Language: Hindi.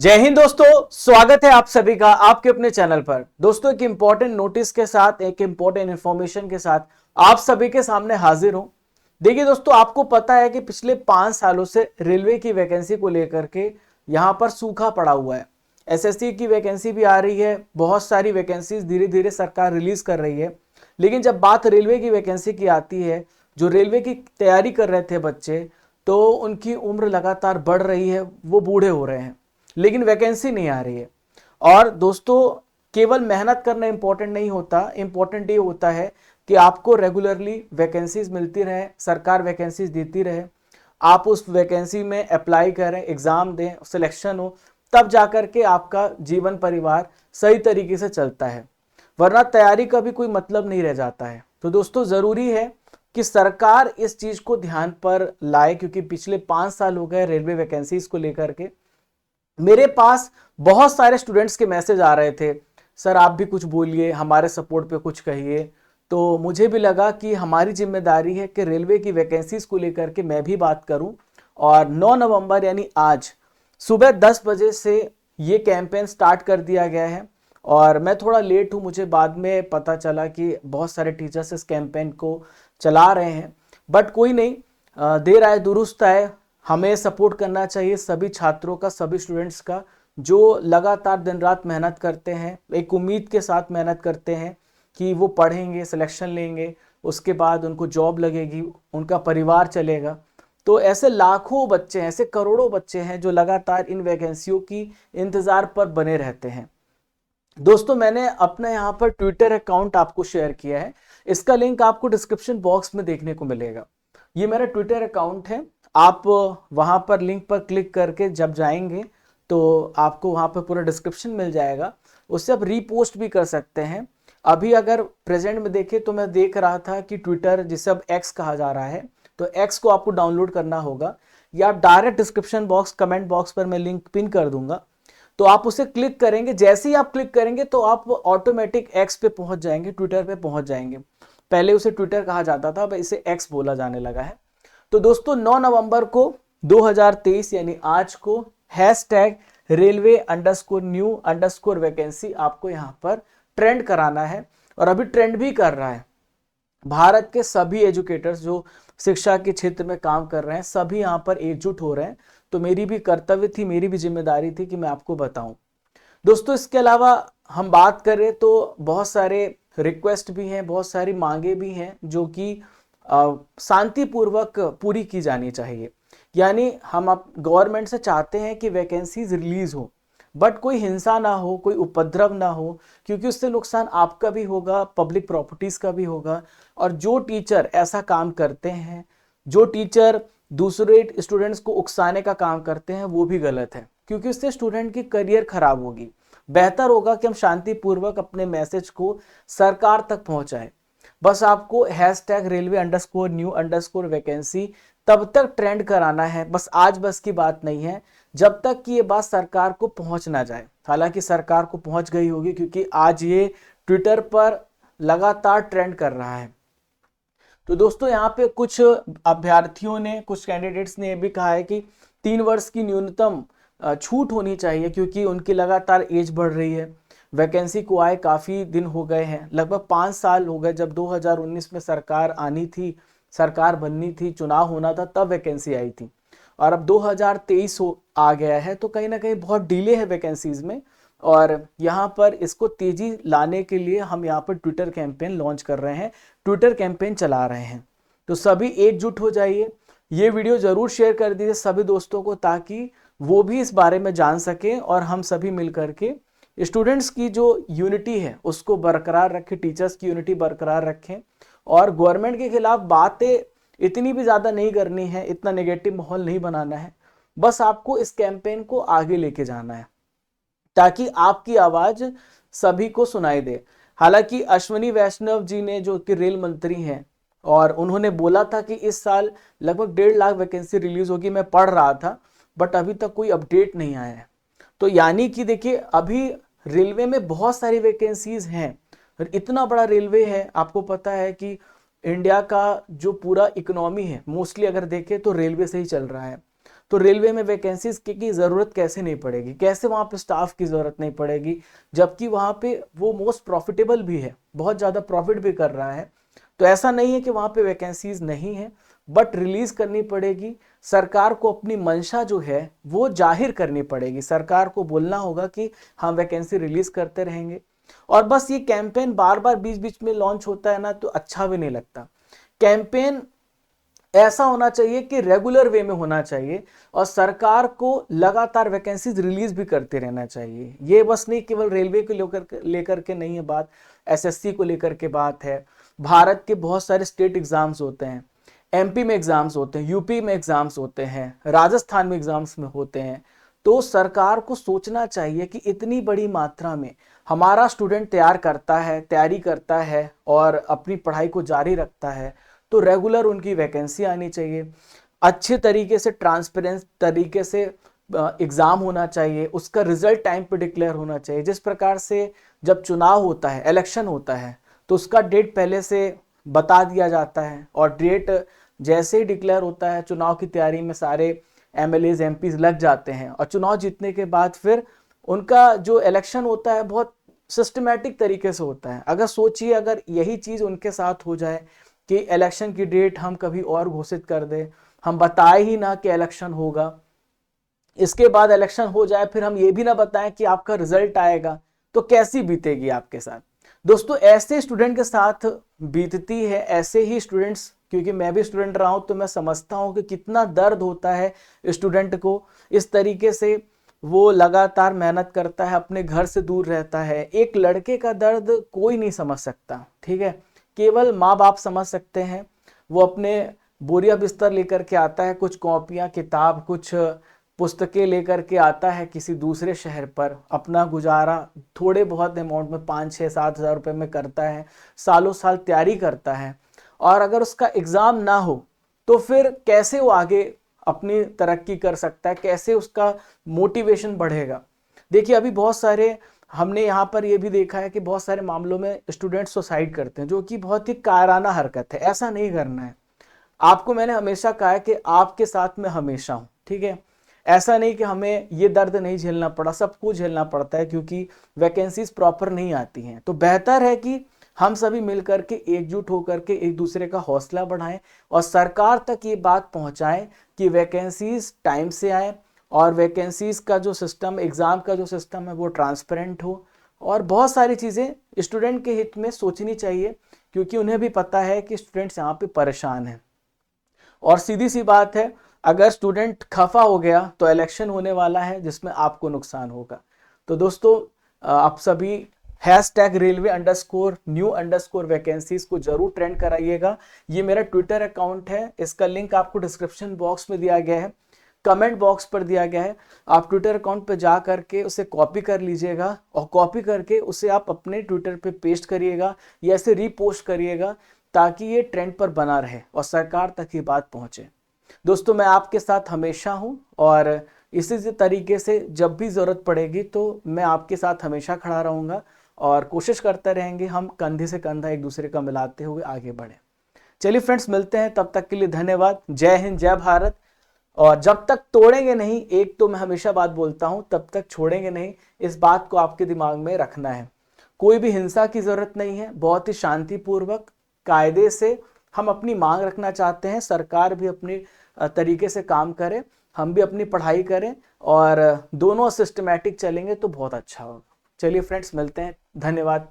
जय हिंद दोस्तों, स्वागत है आप सभी का आपके अपने चैनल पर। दोस्तों, एक इंपॉर्टेंट नोटिस के साथ, एक इंपॉर्टेंट इंफॉर्मेशन के साथ आप सभी के सामने हाजिर हूं। देखिए दोस्तों, आपको पता है कि पिछले 5 सालों से रेलवे की वैकेंसी को लेकर के यहां पर सूखा पड़ा हुआ है। एसएससी की वैकेंसी भी आ रही है, बहुत सारी वैकेंसीज धीरे धीरे सरकार रिलीज कर रही है, लेकिन जब बात रेलवे की वैकेंसी की आती है, जो रेलवे की तैयारी कर रहे थे बच्चे, तो उनकी उम्र लगातार बढ़ रही है, वो बूढ़े हो रहे हैं, लेकिन वैकेंसी नहीं आ रही है। और दोस्तों, केवल मेहनत करना इंपॉर्टेंट नहीं होता, इंपॉर्टेंट ये होता है कि आपको रेगुलरली वैकेंसीज मिलती रहे, सरकार वैकेंसीज देती रहे, आप उस वैकेंसी में अप्लाई करें, एग्जाम दें, सिलेक्शन हो, तब जाकर के आपका जीवन परिवार सही तरीके से चलता है, वरना तैयारी का भी कोई मतलब नहीं रह जाता है। तो दोस्तों, जरूरी है कि सरकार इस चीज को ध्यान पर लाए, क्योंकि पिछले 5 साल हो गए रेलवे वैकेंसीज को लेकर के मेरे पास बहुत सारे स्टूडेंट्स के मैसेज आ रहे थे, सर आप भी कुछ बोलिए, हमारे सपोर्ट पे कुछ कहिए। तो मुझे भी लगा कि हमारी जिम्मेदारी है कि रेलवे की वैकेंसीज को लेकर के मैं भी बात करूं। और 9 नवंबर यानी आज सुबह 10 बजे से ये कैंपेन स्टार्ट कर दिया गया है। और मैं थोड़ा लेट हूं, मुझे बाद में पता चला कि बहुत सारे टीचर्स इस कैंपेन को चला रहे हैं, बट कोई नहीं, देर आए दुरुस्त आए। हमें सपोर्ट करना चाहिए सभी छात्रों का, सभी स्टूडेंट्स का, जो लगातार दिन रात मेहनत करते हैं, एक उम्मीद के साथ मेहनत करते हैं कि वो पढ़ेंगे, सिलेक्शन लेंगे, उसके बाद उनको जॉब लगेगी, उनका परिवार चलेगा। तो ऐसे लाखों बच्चे हैं, ऐसे करोड़ों बच्चे हैं जो लगातार इन वैकेंसियों की इंतजार पर बने रहते हैं। दोस्तों, मैंने अपना यहाँ पर ट्विटर अकाउंट आपको शेयर किया है, इसका लिंक आपको डिस्क्रिप्शन बॉक्स में देखने को मिलेगा। ये मेरा ट्विटर अकाउंट है, आप वहां पर लिंक पर क्लिक करके जब जाएंगे तो आपको वहां पर पूरा डिस्क्रिप्शन मिल जाएगा, उससे आप रीपोस्ट भी कर सकते हैं। अभी अगर प्रेजेंट में देखें तो मैं देख रहा था कि ट्विटर, जिसे अब एक्स कहा जा रहा है, तो एक्स को आपको डाउनलोड करना होगा, या आप direct description box, comment box पर मैं लिंक पिन कर दूंगा, तो आप उसे क्लिक करेंगे। जैसे ही आप क्लिक करेंगे तो आप ऑटोमेटिक एक्स पे पहुंच जाएंगे, ट्विटर पे पहुंच जाएंगे। पहले उसे ट्विटर कहा जाता था, अब इसे एक्स बोला जाने लगा है। तो दोस्तों, 9 नवंबर को 2023 यानी आज को hashtag railway underscore new underscore vacancy आपको यहाँ पर ट्रेंड कराना है, और अभी ट्रेंड भी कर रहा है। भारत के सभी एजुकेटर्स जो शिक्षा के क्षेत्र में काम कर रहे हैं, सभी यहाँ पर एकजुट हो रहे हैं। तो मेरी भी कर्तव्य थी, मेरी भी जिम्मेदारी थी कि मैं आपको बताऊं। दोस्तों, इसके अलावा हम बात करें तो बहुत सारे रिक्वेस्ट भी हैं, बहुत सारी मांगे भी हैं, जो कि शांतिपूर्वक पूरी की जानी चाहिए। यानी हम आप गवर्नमेंट से चाहते हैं कि वैकेंसीज रिलीज हो, बट कोई हिंसा ना हो, कोई उपद्रव ना हो, क्योंकि उससे नुकसान आपका भी होगा, पब्लिक प्रॉपर्टीज का भी होगा। और जो टीचर ऐसा काम करते हैं, जो टीचर दूसरे स्टूडेंट्स को उकसाने का काम करते हैं, वो भी गलत है, क्योंकि उससे स्टूडेंट की करियर खराब होगी। बेहतर होगा कि हम शांतिपूर्वक अपने मैसेज को सरकार तक पहुंचाएं। बस आपको hashtag railway underscore new underscore vacancy तब तक ट्रेंड कराना है, बस आज बस की बात नहीं है, जब तक कि ये बात सरकार को पहुंच ना जाए। हालांकि सरकार को पहुंच गई होगी, क्योंकि आज ये ट्विटर पर लगातार ट्रेंड कर रहा है। तो दोस्तों, यहाँ पे कुछ अभ्यर्थियों ने, कुछ कैंडिडेट्स ने यह भी कहा है कि 3 वर्ष की न्यूनतम छूट होनी चाहिए, क्योंकि उनकी लगातार एज बढ़ रही है। वैकेंसी को आए काफ़ी दिन हो गए हैं, लगभग 5 साल हो गए। जब 2019 में सरकार आनी थी, सरकार बननी थी, चुनाव होना था, तब वैकेंसी आई थी, और अब 2023 आ गया है, तो कहीं ना कहीं बहुत डिले है वैकेंसीज में। और यहाँ पर इसको तेजी लाने के लिए हम यहाँ पर ट्विटर कैंपेन लॉन्च कर रहे हैं, ट्विटर कैंपेन चला रहे हैं। तो सभी एकजुट हो जाइए, ये वीडियो जरूर शेयर कर दीजिए सभी दोस्तों को, ताकि वो भी इस बारे में जान सकें, और हम सभी मिल करके स्टूडेंट्स की जो यूनिटी है उसको बरकरार रखें, टीचर्स की यूनिटी बरकरार रखें। और गवर्नमेंट के खिलाफ बातें इतनी भी ज़्यादा नहीं करनी है, इतना नेगेटिव माहौल नहीं बनाना है, बस आपको इस कैंपेन को आगे लेके जाना है, ताकि आपकी आवाज़ सभी को सुनाई दे। हालांकि अश्विनी वैष्णव जी ने, जो कि रेल मंत्री हैं, और उन्होंने बोला था कि इस साल लगभग 1.5 लाख वैकेंसी रिलीज होगी, मैं पढ़ रहा था, बट अभी तक कोई अपडेट नहीं आया है। तो यानी कि देखिए, अभी रेलवे में बहुत सारी वैकेंसीज हैं, इतना बड़ा रेलवे है। आपको पता है कि इंडिया का जो पूरा इकोनॉमी है, मोस्टली अगर देखें तो रेलवे से ही चल रहा है। तो रेलवे में वैकेंसीज की ज़रूरत कैसे नहीं पड़ेगी, कैसे वहाँ पे स्टाफ की ज़रूरत नहीं पड़ेगी, जबकि वहाँ पे वो मोस्ट प्रॉफिटेबल भी है, बहुत ज़्यादा प्रॉफिट भी कर रहा है। तो ऐसा नहीं है कि वहाँ पे वैकेंसीज नहीं है, बट रिलीज करनी पड़ेगी। सरकार को अपनी मंशा जो है वो जाहिर करनी पड़ेगी, सरकार को बोलना होगा कि हम वैकेंसी रिलीज करते रहेंगे। और बस ये कैंपेन बार बार बीच बीच में लॉन्च होता है ना, तो अच्छा भी नहीं लगता। कैंपेन ऐसा होना चाहिए कि रेगुलर वे में होना चाहिए, और सरकार को लगातार वैकेंसीज रिलीज भी करते रहना चाहिए। ये बस नहीं केवल रेलवे को लेकर के नहीं है बात, एसएससी को लेकर के बात है। भारत के बहुत सारे स्टेट एग्जाम्स होते हैं, एमपी में एग्जाम्स होते हैं, यूपी में एग्जाम्स होते हैं, राजस्थान में एग्जाम्स में होते हैं। तो सरकार को सोचना चाहिए कि इतनी बड़ी मात्रा में हमारा स्टूडेंट तैयारी करता है और अपनी पढ़ाई को जारी रखता है, तो रेगुलर उनकी वैकेंसी आनी चाहिए। अच्छे तरीके से ट्रांसपेरेंट तरीके से एग्ज़ाम होना चाहिए, उसका रिजल्ट टाइम पे डिक्लेयर होना चाहिए। जिस प्रकार से जब चुनाव होता है, इलेक्शन होता है, तो उसका डेट पहले से बता दिया जाता है, और डेट जैसे ही डिक्लेयर होता है, चुनाव की तैयारी में सारे एमएलएज एमपीज लग जाते हैं, और चुनाव जीतने के बाद फिर उनका जो इलेक्शन होता है बहुत सिस्टमेटिक तरीके से होता है। अगर सोचिए, अगर यही चीज़ उनके साथ हो जाए कि इलेक्शन की डेट हम कभी और घोषित कर दें, हम बताए ही ना कि इलेक्शन होगा, इसके बाद इलेक्शन हो जाए, फिर हम ये भी ना बताएं कि आपका रिजल्ट आएगा, तो कैसी बीतेगी आपके साथ। दोस्तों, ऐसे स्टूडेंट के साथ बीतती है, ऐसे ही स्टूडेंट्स, क्योंकि मैं भी स्टूडेंट रहा हूं, तो मैं समझता हूं कि कितना दर्द होता है स्टूडेंट को। इस तरीके से वो लगातार मेहनत करता है, अपने घर से दूर रहता है। एक लड़के का दर्द कोई नहीं समझ सकता, ठीक है, केवल माँ बाप समझ सकते हैं। वो अपने बोरिया बिस्तर लेकर के आता है, कुछ कॉपियाँ किताब कुछ पुस्तकें लेकर के आता है किसी दूसरे शहर पर, अपना गुजारा थोड़े बहुत अमाउंट में 5-6-7 हज़ार रुपये में करता है, सालों साल तैयारी करता है, और अगर उसका एग्ज़ाम ना हो तो फिर कैसे वो आगे अपनी तरक्की कर सकता है, कैसे उसका मोटिवेशन बढ़ेगा। देखिए, अभी बहुत सारे हमने यहाँ पर ये भी देखा है कि बहुत सारे मामलों में स्टूडेंट सुसाइड करते हैं, जो कि बहुत ही कायराना हरकत है। ऐसा नहीं करना है। आपको मैंने हमेशा कहा है कि आपके साथ मैं हमेशा हूँ, ठीक है। ऐसा नहीं कि हमें ये दर्द नहीं झेलना पड़ा, सबको झेलना पड़ता है, क्योंकि वैकेंसीज प्रॉपर नहीं आती हैं। तो बेहतर है कि हम सभी मिलकर के एकजुट होकर के एक दूसरे का हौसला बढ़ाएं, और सरकार तक ये बात पहुंचाएं कि वैकेंसीज टाइम से आए, और वैकेंसीज का जो सिस्टम, एग्ज़ाम का जो सिस्टम है वो ट्रांसपेरेंट हो। और बहुत सारी चीज़ें स्टूडेंट के हित में सोचनी चाहिए, क्योंकि उन्हें भी पता है कि स्टूडेंट्स यहाँ पे परेशान हैं। और सीधी सी बात है, अगर स्टूडेंट खफा हो गया तो इलेक्शन होने वाला है, जिसमें आपको नुकसान होगा। तो दोस्तों, आप सभी #railway_new_vacancies को जरूर ट्रेंड कराइएगा। ये मेरा ट्विटर अकाउंट है, इसका लिंक आपको डिस्क्रिप्शन बॉक्स में दिया गया है, कमेंट बॉक्स पर दिया गया है। आप ट्विटर अकाउंट पर जा करके उसे कॉपी कर लीजिएगा, और कॉपी करके उसे आप अपने ट्विटर पे पेस्ट करिएगा, या ऐसे रीपोस्ट करिएगा, ताकि ये ट्रेंड पर बना रहे और सरकार तक ये बात पहुंचे। दोस्तों, मैं आपके साथ हमेशा हूं, और इसी तरीके से जब भी ज़रूरत पड़ेगी तो मैं आपके साथ हमेशा खड़ा रहूँगा, और कोशिश करते रहेंगे हम कंधे से कंधा एक दूसरे का मिलाते हुए आगे बढ़े। चलिए फ्रेंड्स, मिलते हैं, तब तक के लिए धन्यवाद। जय हिंद, जय भारत। और जब तक तोड़ेंगे नहीं, एक तो मैं हमेशा बात बोलता हूं, तब तक छोड़ेंगे नहीं। इस बात को आपके दिमाग में रखना है। कोई भी हिंसा की जरूरत नहीं है, बहुत ही शांतिपूर्वक कायदे से हम अपनी मांग रखना चाहते हैं। सरकार भी अपनी तरीके से काम करे, हम भी अपनी पढ़ाई करें, और दोनों सिस्टमैटिक चलेंगे तो बहुत अच्छा होगा। चलिए फ्रेंड्स, मिलते हैं, धन्यवाद।